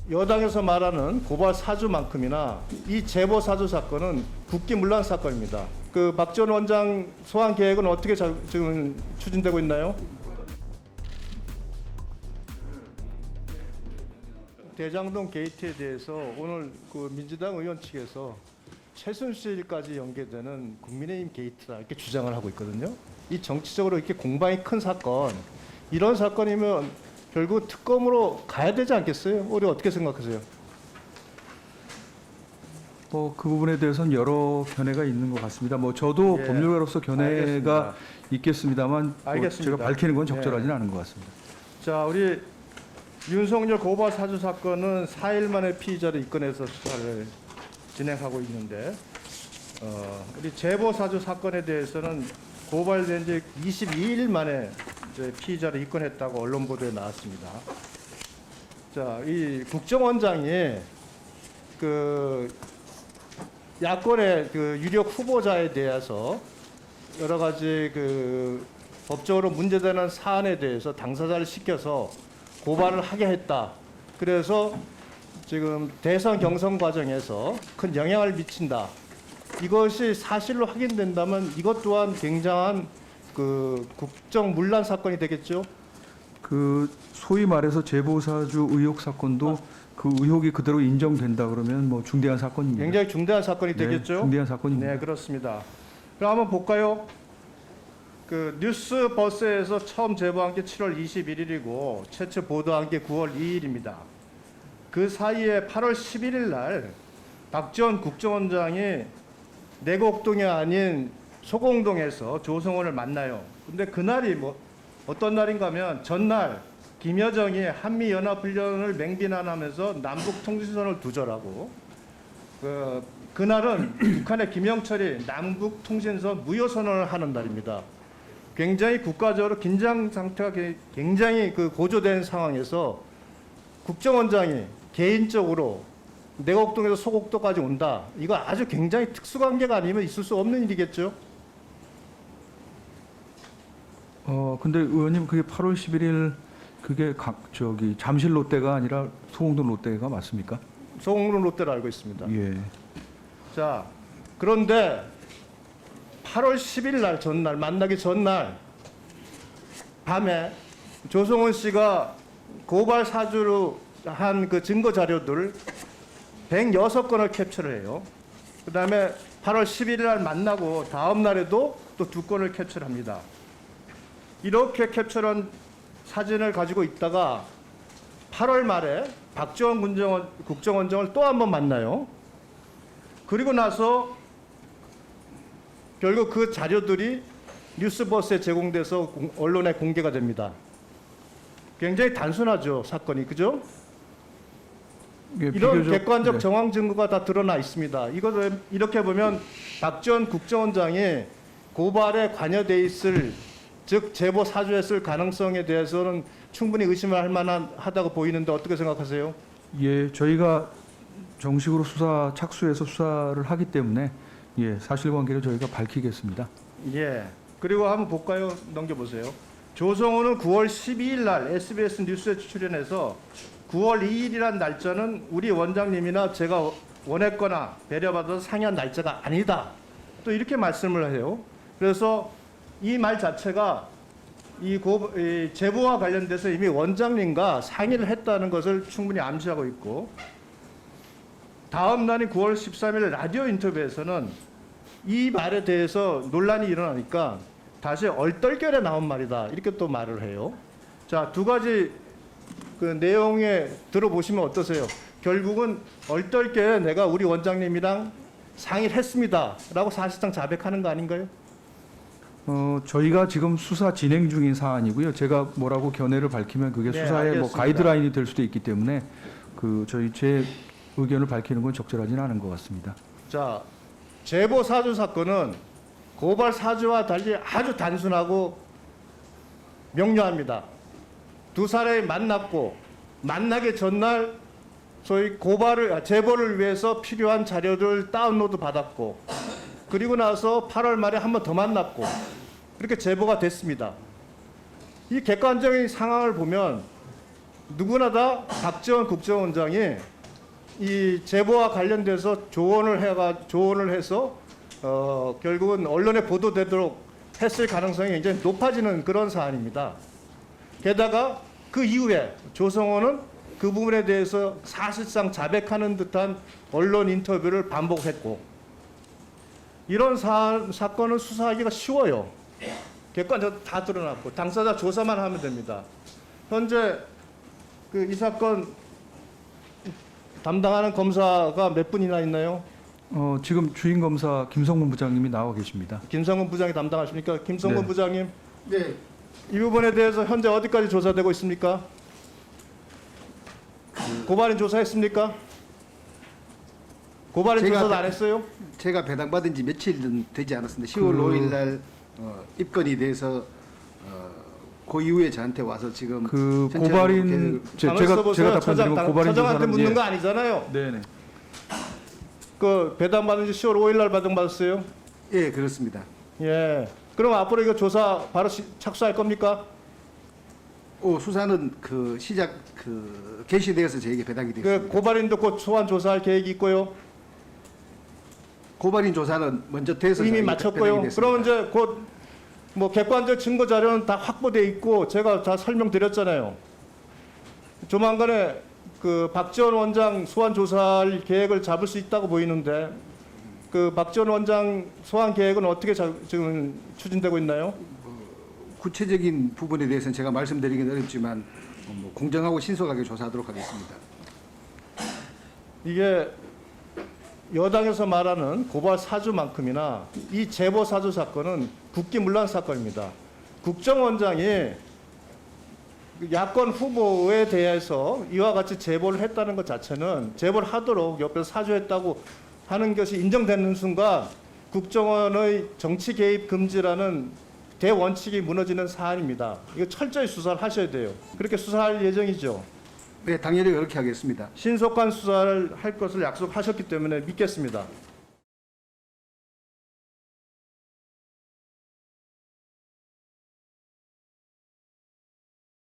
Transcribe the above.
여당에서 말하는 고발 사주만큼이나 이 제보 사주 사건은 국기문란 사건입니다. 그 박지원 원장 소환 계획은 어떻게 지금 추진되고 있나요? 대장동 게이트에 대해서 오늘 그 민주당 의원 측에서 최순실까지 연계되는 국민의힘 게이트다 이렇게 주장을 하고 있거든요. 이 정치적으로 이렇게 공방이 큰 사건, 이런 사건이면 결국 특검으로 가야 되지 않겠어요? 우리 어떻게 생각하세요? 그 부분에 대해서는 여러 견해가 있는 것 같습니다. 저도 예, 법률가로서 견해가 알겠습니다. 있겠습니다만 알겠습니다. 제가 밝히는 건 적절하지는 않은 것 같습니다. 자, 우리 윤석열 고발 사주 사건은 4일 만에 피의자를 입건해서 수사를 진행하고 있는데, 우리 제보 사주 사건에 대해서는 고발된 지 22일 만에 이제 피의자를 입건했다고 언론 보도에 나왔습니다. 자, 이 국정원장이 그 야권의 그 유력 후보자에 대해서 여러 가지 그 법적으로 문제되는 사안에 대해서 당사자를 시켜서 고발을 하게 했다. 그래서 지금 대선 경선 과정에서 큰 영향을 미친다. 이것이 사실로 확인된다면 이것 또한 굉장한 그 국정 문란 사건이 되겠죠. 그 소위 말해서 제보사주 의혹 사건도 그 의혹이 그대로 인정된다 그러면 중대한 사건입니다. 굉장히 중대한 사건이 네, 되겠죠. 중대한 사건입니다. 네, 그렇습니다. 그럼 한번 볼까요? 그 뉴스 버스에서 처음 제보한 게 7월 21일이고 최초 보도한 게 9월 2일입니다. 그 사이에 8월 11일 날 박지원 국정원장이 내곡동이 아닌 소공동에서 조성원을 만나요. 근데 그날이 어떤 날인가 하면 전날 김여정이 한미연합훈련을 맹비난하면서 남북통신선을 두절하고 그날은 북한의 김영철이 남북통신선 무효선언을 하는 날입니다. 굉장히 국가적으로 긴장 상태가 굉장히 고조된 상황에서 국정원장이 개인적으로 내곡동에서 소곡동까지 온다. 이거 아주 굉장히 특수관계가 아니면 있을 수 없는 일이겠죠. 근데 의원님 그게 8월 11일 그게 잠실 롯데가 아니라 소공동 롯데가 맞습니까? 소공동 롯데로 알고 있습니다. 예. 자, 그런데 8월 10일 날 전날 만나기 전날 밤에 조성원 씨가 고발 사주로 한 그 증거 자료들 106건을 캡처를 해요. 그다음에 8월 11일 날 만나고 다음 날에도 또 2건을 캡처를 합니다. 이렇게 캡처한 사진을 가지고 있다가 8월 말에 박지원 국정원장을 또 한 번 만나요. 그리고 나서 결국 그 자료들이 뉴스버스에 제공돼서 언론에 공개가 됩니다. 굉장히 단순하죠, 사건이. 그죠? 예, 이런 비교적, 객관적 네. 정황 증거가 다 드러나 있습니다. 이것을 이렇게 보면 박지원 국정원장이 고발에 관여돼 있을, 즉 제보 사주했을 가능성에 대해서는 충분히 의심을 할 만하다고 보이는데 어떻게 생각하세요? 예, 저희가 정식으로 수사 착수해서 수사를 하기 때문에 사실관계를 저희가 밝히겠습니다. 예. 그리고 한번 볼까요? 넘겨보세요. 조성호는 9월 12일 날 SBS 뉴스에 출연해서 9월 2일이란 날짜는 우리 원장님이나 제가 원했거나 배려받아서 상의한 날짜가 아니다. 또 이렇게 말씀을 해요. 그래서 이 말 자체가 이 제보와 관련돼서 이미 원장님과 상의를 했다는 것을 충분히 암시하고 있고, 다음 날인 9월 13일 라디오 인터뷰에서는 이 말에 대해서 논란이 일어나니까 다시 얼떨결에 나온 말이다. 이렇게 또 말을 해요. 자, 두 가지 그 내용에 들어보시면 어떠세요? 결국은 얼떨결에 내가 우리 원장님이랑 상의를 했습니다. 라고 사실상 자백하는 거 아닌가요? 저희가 지금 수사 진행 중인 사안이고요. 제가 뭐라고 견해를 밝히면 그게 네, 수사의 알겠습니다. 가이드라인이 될 수도 있기 때문에 제 의견을 밝히는 건 적절하지는 않은 것 같습니다. 자, 제보 사주 사건은 고발 사주와 달리 아주 단순하고 명료합니다. 두 사람이 만났고 만나기 전날 소위 제보를 위해서 필요한 자료를 다운로드 받았고, 그리고 나서 8월 말에 한 번 더 만났고, 그렇게 제보가 됐습니다. 이 객관적인 상황을 보면 누구나 다 박지원 국정원장이 이 제보와 관련돼서 조언을 해서 결국은 언론에 보도되도록 했을 가능성이 굉장히 높아지는 그런 사안입니다. 게다가 그 이후에 조성호는 그 부분에 대해서 사실상 자백하는 듯한 언론 인터뷰를 반복했고, 이런 사건을 수사하기가 쉬워요. 객관적으로 다 드러났고 당사자 조사만 하면 됩니다. 현재 이 사건 담당하는 검사가 몇 분이나 있나요? 지금 주임 검사 김성문 부장님이 나와 계십니다. 김성근 부장이 담당하십니까? 김성근 네. 부장님, 네, 이 부분에 대해서 현재 어디까지 조사되고 있습니까? 고발인 조사했습니까? 고발인 제가 조사도 안 했어요? 제가 배당받은 지 며칠 되지 않았습니다. 10월 5일 날 입건이 돼서 그 이후에 저한테 와서 지금 그 전체적으로 고발인 가만히 제가 있어보세요. 답변드리면 고발인 처장한테 조사는 묻는 예. 거 아니잖아요. 네네. 그 배당받은 지 10월 5일 날 배당받았어요? 예, 그렇습니다. 예. 그럼 앞으로 이거 조사 바로 착수할 겁니까? 수사는 그 시작 개시되어서 저에게 배당이 그 되었습니다. 고발인도 곧 소환 조사할 계획이 있고요. 고발인 조사는 먼저 돼서 이미 저에게 마쳤고요. 배당이 됐습니다. 그럼 이제 곧 뭐 객관적 증거 자료는 다 확보돼 있고 제가 다 설명드렸잖아요. 조만간에 그 박지원 원장 소환 조사할 계획을 잡을 수 있다고 보이는데 그 박지원 원장 소환 계획은 어떻게 지금 추진되고 있나요? 구체적인 부분에 대해서는 제가 말씀드리기는 어렵지만 공정하고 신속하게 조사하도록 하겠습니다. 이게 여당에서 말하는 고발 사주만큼이나 이 제보 사주 사건은 국기문란 사건입니다. 국정원장이 야권 후보에 대해서 이와 같이 제보를 했다는 것 자체는 제보를 하도록 옆에서 사주했다고 하는 것이 인정되는 순간 국정원의 정치 개입 금지라는 대원칙이 무너지는 사안입니다. 이거 철저히 수사를 하셔야 돼요. 그렇게 수사할 예정이죠. 네, 당연히 그렇게 하겠습니다. 신속한 수사를 할 것을 약속하셨기 때문에 믿겠습니다.